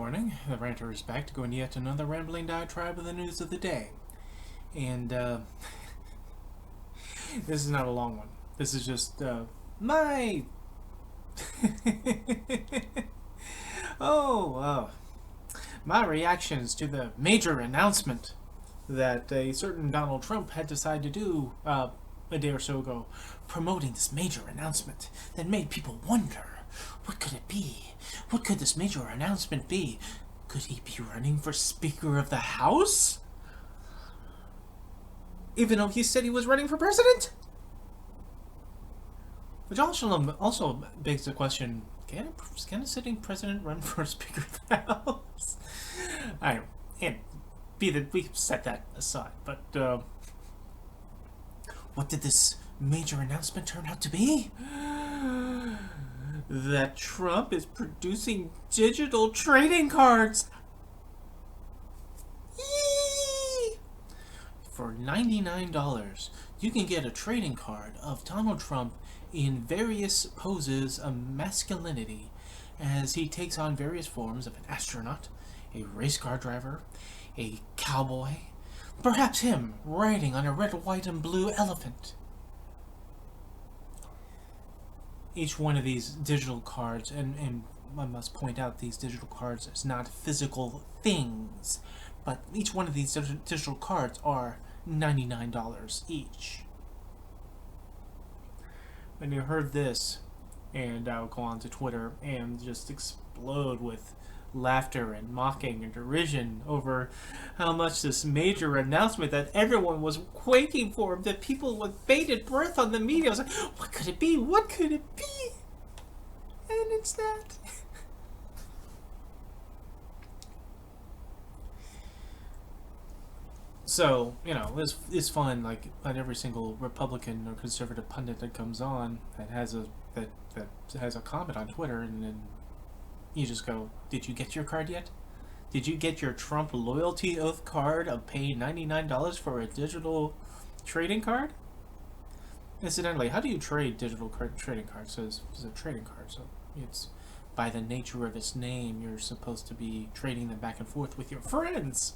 morning. The Ranter is back to go into yet another rambling diatribe of the news of the day. And, this is not a long one. This is just, my... my reactions to the major announcement that a certain Donald Trump had decided to do, a day or so ago, promoting this major announcement that made people wonder, what could it be? What could this major announcement be? Could he be running for Speaker of the House? Even though he said he was running for president? Which also begs the question, can a sitting president run for Speaker of the House? I don't know. And we set that aside, but what did this major announcement turn out to be? That Trump is producing digital trading cards. Yee! For $99, you can get a trading card of Donald Trump in various poses of masculinity as he takes on various forms of an astronaut, a race car driver, a cowboy, perhaps him riding on a red, white, and blue elephant. Each one of these digital cards, and I must point out these digital cards is not physical things, but each one of these digital cards are $99 each. When you heard this, and I would go on to Twitter and just explode with laughter and mocking and derision over how much this major announcement that everyone was quaking for, that people with bated breath on the media was like, what could it be? What could it be? And it's that. So, it's fun, like, on every single Republican or conservative pundit that comes on that has a comment on Twitter, and then you just go, did you get your card yet? Did you get your Trump loyalty oath card of paying $99 for a digital trading card? Incidentally, how do you trade digital trading cards? So it's a trading card, so it's by the nature of its name, you're supposed to be trading them back and forth with your friends.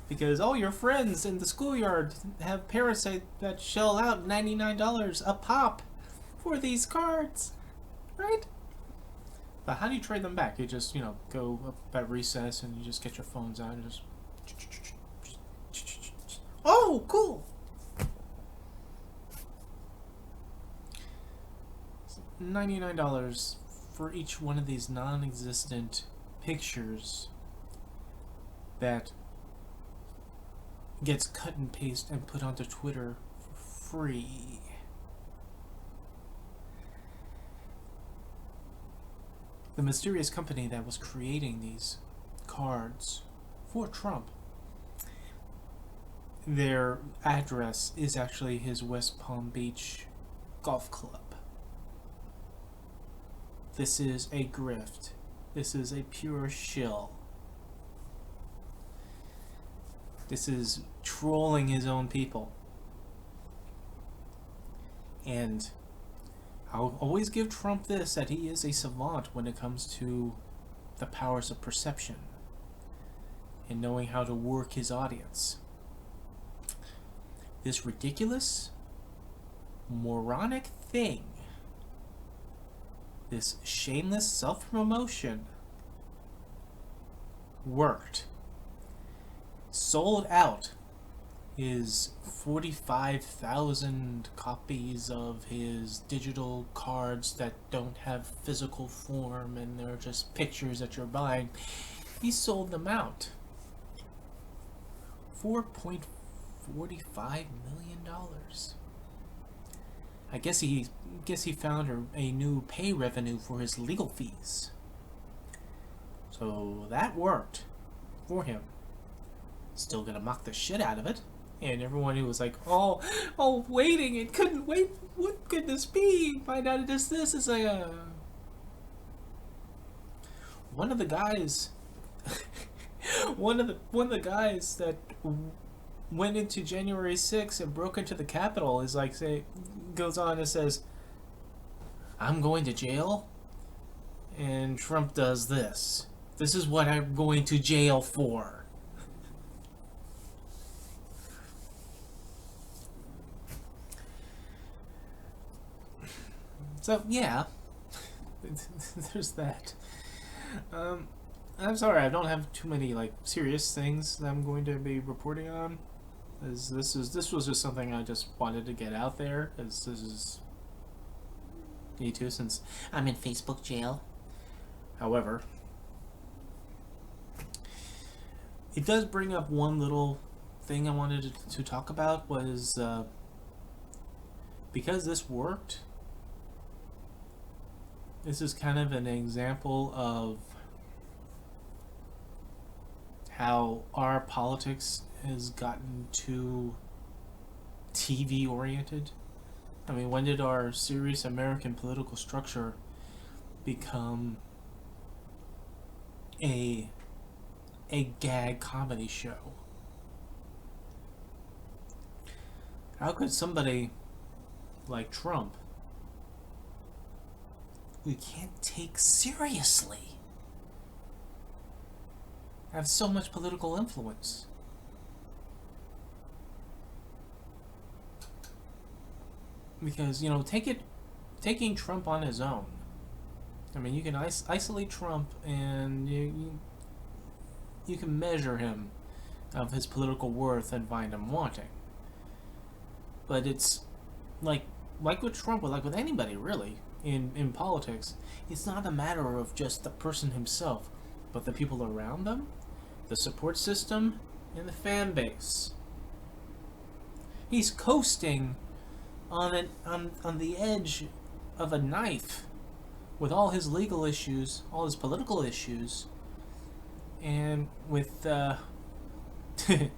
Because all your friends in the schoolyard have parents that shell out $99 a pop for these cards, right? But how do you trade them back? You just, go up at recess and you just get your phones out and just... Oh, cool! $99 for each one of these non-existent pictures that gets cut and paste and put onto Twitter for free. The mysterious company that was creating these cards for Trump, their address is actually his West Palm Beach golf club. This is a grift. This is a pure shill. This is trolling his own people. And I'll always give Trump this, that he is a savant when it comes to the powers of perception and knowing how to work his audience. This ridiculous, moronic thing, this shameless self-promotion, worked. Sold out his 45,000 copies of his digital cards that don't have physical form and they're just pictures that you're buying. He sold them out. $4.45 million. I guess he found a new pay revenue for his legal fees. So that worked for him. Still gonna mock the shit out of it. And everyone who was like, oh, waiting, it couldn't wait. What could this be? Find out this is a... One of the guys, one of the guys that went into January 6th and broke into the Capitol is like, goes on and says, I'm going to jail, and Trump does this. This is what I'm going to jail for. So, yeah. There's that. I'm sorry, I don't have too many like serious things that I'm going to be reporting on. As this was just something I just wanted to get out there, as this is need to, since I'm in Facebook jail. However, it does bring up one little thing I wanted to talk about was because this worked. This is kind of an example of how our politics has gotten too TV oriented. I mean, when did our serious American political structure become a gag comedy show? How could somebody like Trump, who you can't take seriously, have so much political influence? Because, you know, taking Trump on his own. I mean, you can isolate Trump and you can measure him of his political worth and find him wanting. But it's like with Trump, or like with anybody really in politics, it's not a matter of just the person himself, but the people around them, the support system, and the fan base. He's coasting on the edge of a knife with all his legal issues, all his political issues, and with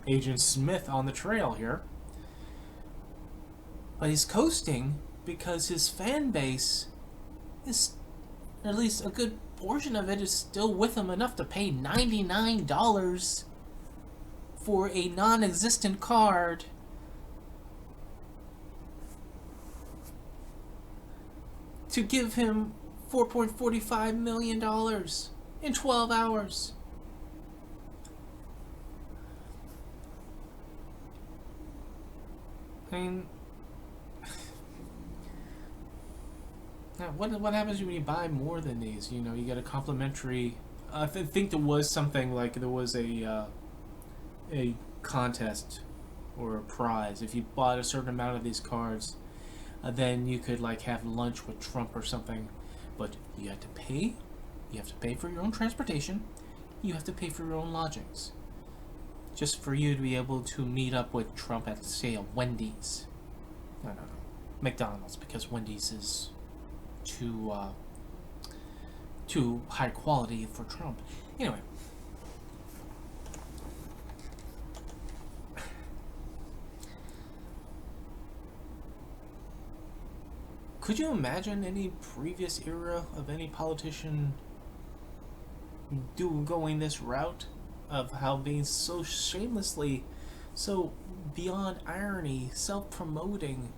Agent Smith on the trail here. But he's coasting because his fan base is, at least a good portion of it, is still with him enough to pay $99 for a non-existent card. To give him $4.45 million in 12 hours. I mean, what happens when you buy more than these? You know, you get a complimentary. I think there was something like there was a contest or a prize if you bought a certain amount of these cards. Then you could like have lunch with Trump or something, but you have to pay. You have to pay for your own transportation. You have to pay for your own lodgings, just for you to be able to meet up with Trump at, say, a Wendy's. No, McDonald's, because Wendy's is too high quality for Trump. Anyway. Could you imagine any previous era of any politician going this route of how being so shamelessly, so beyond irony, self-promoting,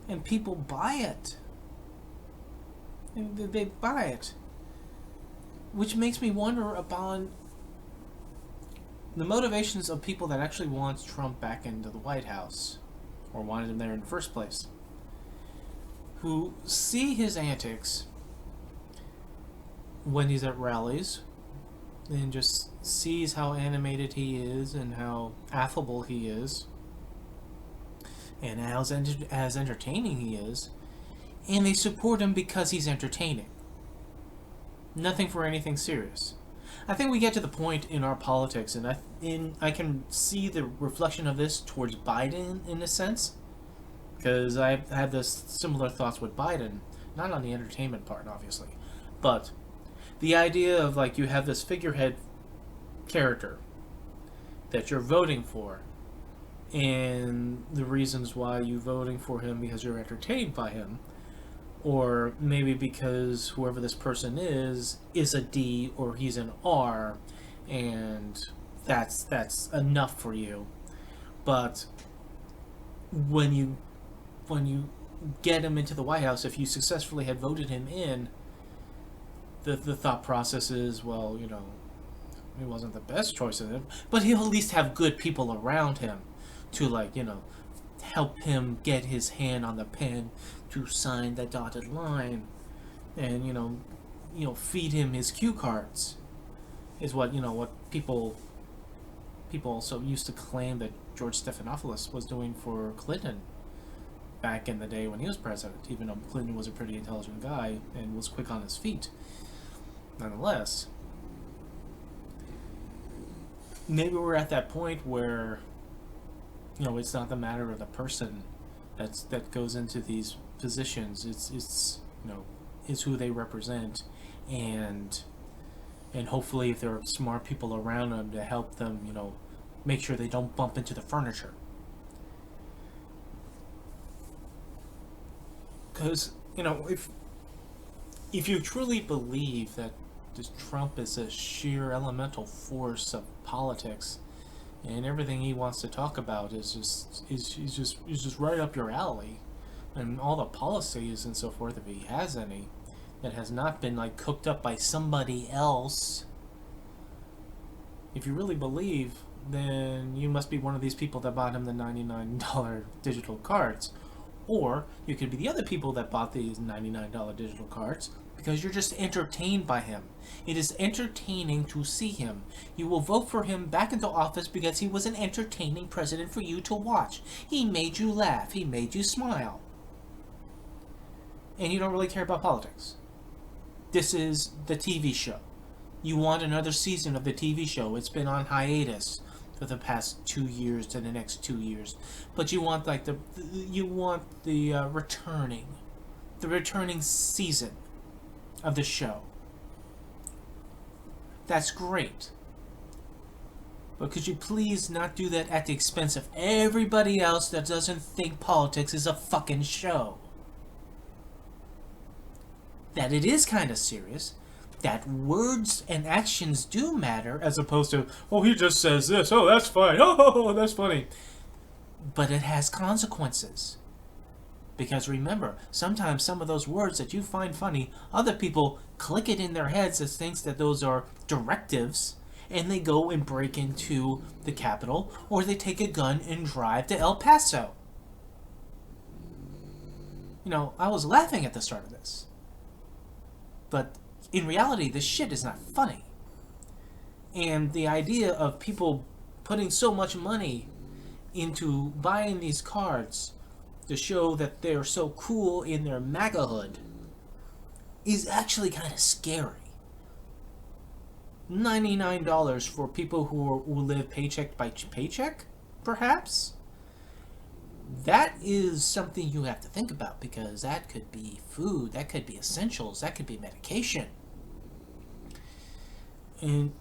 and people buy it? And they buy it. Which makes me wonder about the motivations of people that actually want Trump back into the White House, or wanted him there in the first place, who see his antics when he's at rallies and just sees how animated he is and how affable he is and as entertaining he is, and they support him because he's entertaining. Nothing for anything serious. I think we get to the point in our politics, and I can see the reflection of this towards Biden in a sense, because I had this similar thoughts with Biden, not on the entertainment part, obviously, but the idea of like you have this figurehead character that you're voting for, and the reasons why you're voting for him because you're entertained by him, or maybe because whoever this person is a D or he's an R, and that's enough for you. But when you get him into the White House, if you successfully had voted him in, the thought process is, well, you know, the best choice of him, but he'll at least have good people around him to, like, help him get his hand on the pen to sign the dotted line, and feed him his cue cards. Is what people also used to claim that George Stephanopoulos was doing for Clinton back in the day when he was president, even though Clinton was a pretty intelligent guy and was quick on his feet. Nonetheless, maybe we're at that point where it's not the matter of the person that goes into these positions. It's who they represent, and hopefully if there are smart people around them to help them, make sure they don't bump into the furniture. Because if you truly believe that this Trump is a sheer elemental force of politics, and everything he wants to talk about is just right up your alley, and all the policies and so forth, if he has any, that has not been like cooked up by somebody else. If you really believe, then you must be one of these people that bought him the $99 digital cards. Or you could be the other people that bought these $99 digital cards because you're just entertained by him. It is entertaining to see him. You will vote for him back into office because he was an entertaining president for you to watch. He made you laugh. He made you smile. And you don't really care about politics. This is the TV show. You want another season of the TV show. It's been on hiatus for the past 2 years to the next 2 years, but you want like the returning season of the show. That's great, but could you please not do that at the expense of everybody else that doesn't think politics is a fucking show? That it is kind of serious, that words and actions do matter, as opposed to, oh, he just says this, oh, that's fine, oh, that's funny. But it has consequences. Because remember, sometimes some of those words that you find funny, other people click it in their heads as things that those are directives, and they go and break into the Capitol, or they take a gun and drive to El Paso. I was laughing at the start of this. But in reality, this shit is not funny. And the idea of people putting so much money into buying these cards to show that they're so cool in their MAGA-hood is actually kind of scary. $99 for people who live paycheck by paycheck, perhaps? That is something you have to think about, because that could be food, that could be essentials, that could be medication. And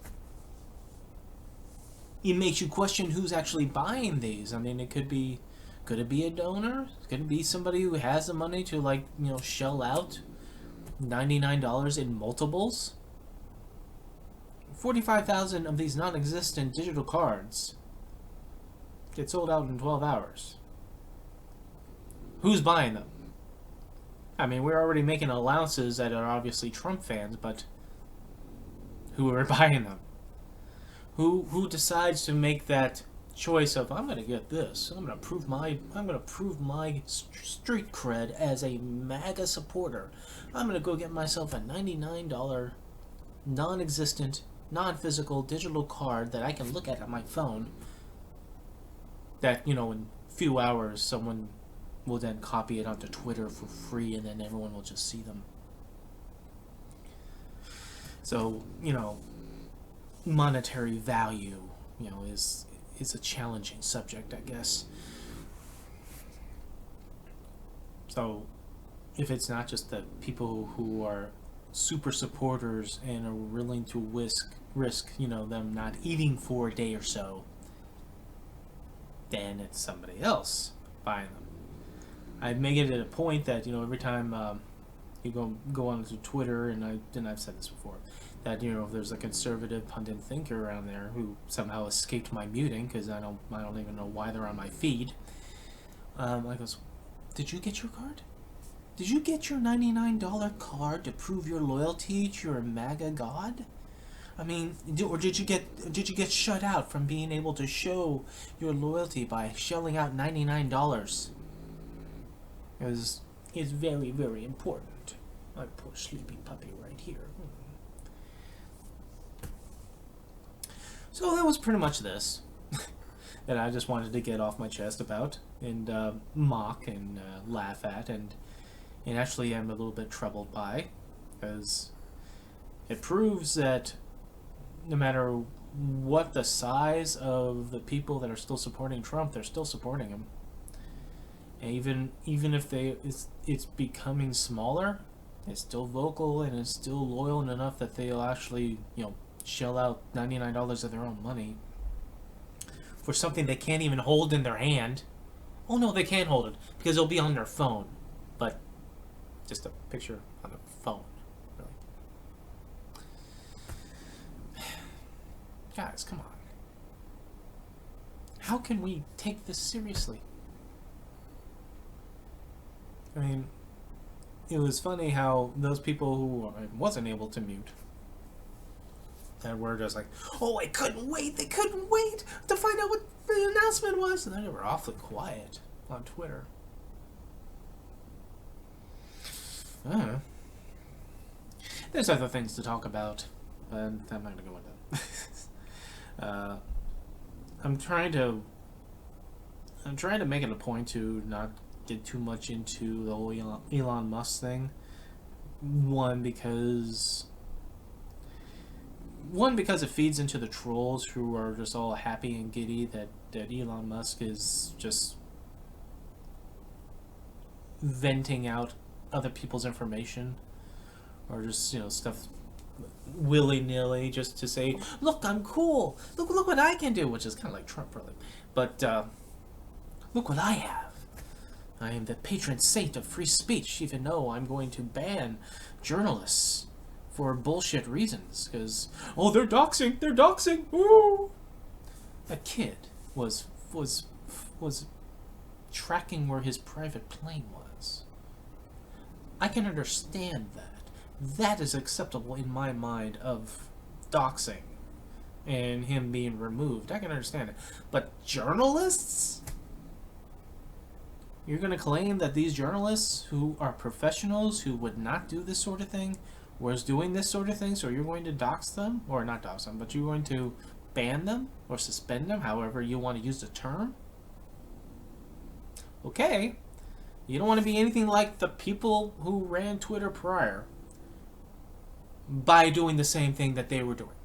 it makes you question who's actually buying these. I mean, could it be a donor? Could it be somebody who has the money to shell out $99 in multiples? 45,000 of these non-existent digital cards get sold out in 12 hours. Who's buying them? I mean, we're already making allowances that are obviously Trump fans, but who are buying them? Who decides to make that choice of, I'm going to get this, I'm going to prove my street cred as a MAGA supporter. I'm going to go get myself a $99 non-existent, non-physical digital card that I can look at on my phone, that in a few hours someone will then copy it onto Twitter for free, and then everyone will just see them. So, monetary value, is a challenging subject, I guess. So, if it's not just the people who are super supporters and are willing to risk, them not eating for a day or so, then it's somebody else buying them. I make it a point that every time you go onto Twitter, and I've said this before, that if there's a conservative pundit thinker around there who somehow escaped my muting, because I don't even know why they're on my feed. I goes, did you get your card? Did you get your $99 card to prove your loyalty to your MAGA god? I mean, or did you get shut out from being able to show your loyalty by shelling out $99? Because it's very, very important. My poor sleepy puppy right here. So that was pretty much this that I just wanted to get off my chest about and mock and laugh at, and actually I'm a little bit troubled by, because it proves that no matter what the size of the people that are still supporting Trump, they're still supporting him. And even if it's becoming smaller, it's still vocal and it's still loyal enough that they'll actually, shell out $99 of their own money for something they can't even hold in their hand. Oh no, they can't hold it because it'll be on their phone. But just a picture on a phone, really. Guys, come on. How can we take this seriously? I mean, it was funny how those people who I wasn't able to mute, and were just like, oh, I couldn't wait. They couldn't wait to find out what the announcement was. And then they were awfully quiet on Twitter. I don't know. There's other things to talk about, but I'm not going to go into that. I'm trying to make it a point to not get too much into the whole Elon Musk thing. One, because it feeds into the trolls who are just all happy and giddy that Elon Musk is just venting out other people's information, or just stuff willy-nilly just to say, look, I'm cool, look what I can do, which is kind of like Trump, really. But look what I have. I am the patron saint of free speech, even though I'm going to ban journalists for bullshit reasons, because they're doxing, woo! A kid was tracking where his private plane was. I can understand that. That is acceptable in my mind of doxing and him being removed. I can understand it. But journalists? You're going to claim that these journalists who are professionals who would not do this sort of thing was doing this sort of thing, so you're going to dox them? Or not dox them, but you're going to ban them or suspend them, however you want to use the term? Okay. You don't want to be anything like the people who ran Twitter prior by doing the same thing that they were doing.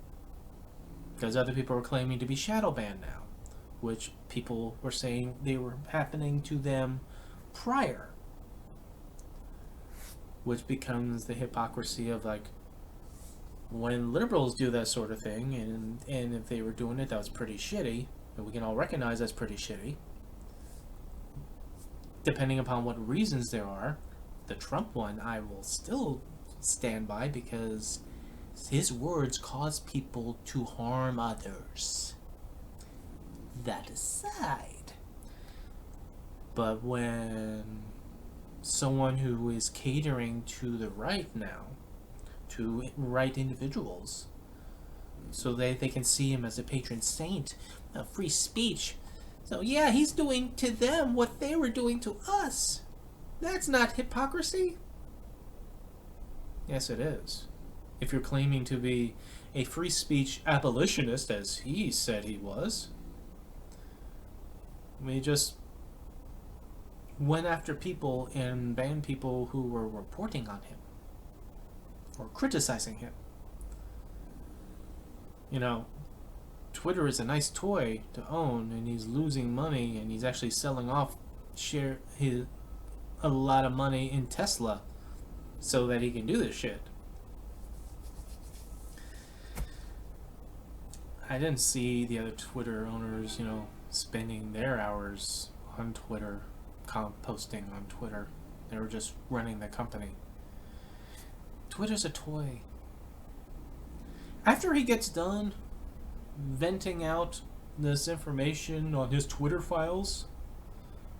Because other people are claiming to be shadow banned now, which people were saying they were happening to them prior. Which becomes the hypocrisy of, like, when liberals do that sort of thing, and if they were doing it, that was pretty shitty, and we can all recognize that's pretty shitty. Depending upon what reasons there are, the Trump one I will still stand by, because his words cause people to harm others. That aside. But when someone who is catering to the right now, to right individuals, so they can see him as a patron saint of free speech, so yeah, he's doing to them what they were doing to us. That's not hypocrisy. Yes, it is. If you're claiming to be a free speech abolitionist, as he said he was, we just went after people and banned people who were reporting on him or criticizing him. Twitter is a nice toy to own, and he's losing money, and he's actually selling off a lot of money in Tesla so that he can do this shit. I didn't see the other Twitter owners, spending their hours on Twitter, posting on Twitter. They were just running the company. Twitter's a toy. After he gets done venting out this information on his Twitter files,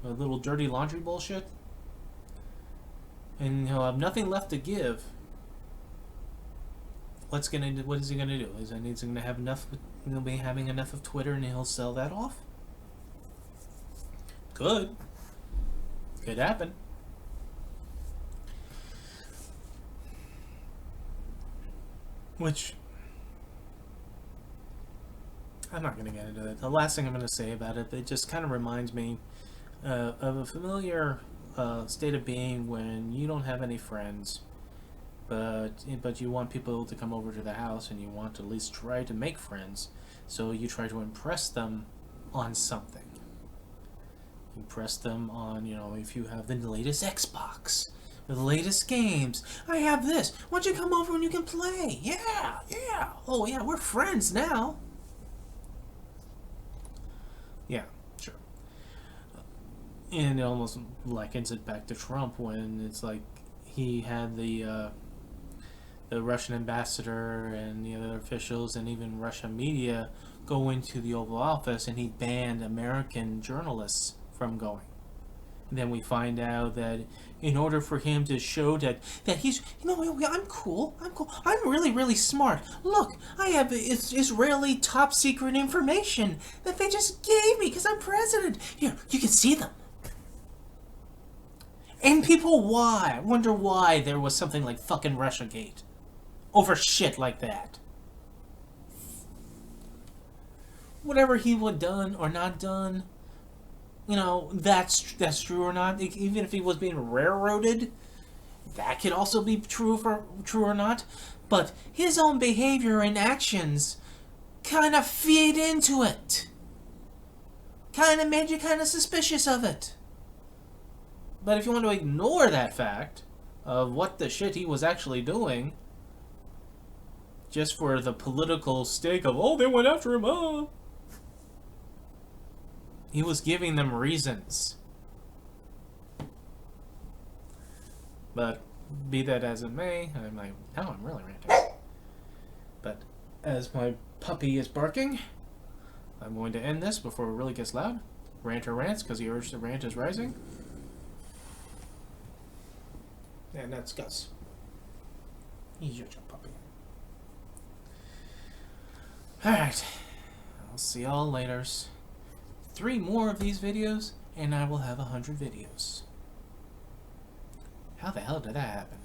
a little dirty laundry bullshit, and he'll have nothing left to give, What is he gonna do? Is he gonna have enough? He'll be having enough of Twitter, and he'll sell that off. Could happen. Which I'm not gonna get into that. The last thing I'm gonna say about it, it just kind of reminds me of a familiar state of being when you don't have any friends, but you want people to come over to the house, and you want to at least try to make friends. So you try to impress them on something. Impress them on, if you have the latest Xbox, or the latest games. I have this. Why don't you come over and you can play? Yeah. Oh yeah, we're friends now. Yeah, sure. And it almost likens it back to Trump when it's like he had the Russian ambassador and the other officials and even Russian media go into the Oval Office, and he banned American journalists from going. And then we find out that in order for him to show that he's, I'm cool, I'm really, really smart. Look, I have Israeli top secret information that they just gave me because I'm president. Here, you can see them. And people, wonder why there was something like fucking Russiagate over shit like that. Whatever he would done or not done, that's true or not. Even if he was being railroaded, that could also be true or not. But his own behavior and actions kind of feed into it. Kind of made you kind of suspicious of it. But if you want to ignore that fact of what the shit he was actually doing, just for the political stake of, they went after him, he was giving them reasons. But be that as it may, now I'm really ranting. But as my puppy is barking, I'm going to end this before it really gets loud. Ranter rants, because the urge to rant is rising. And that's Gus. He's your puppy. Alright. I'll see y'all later. 3 more of these videos, and I will have 100 videos. How the hell did that happen?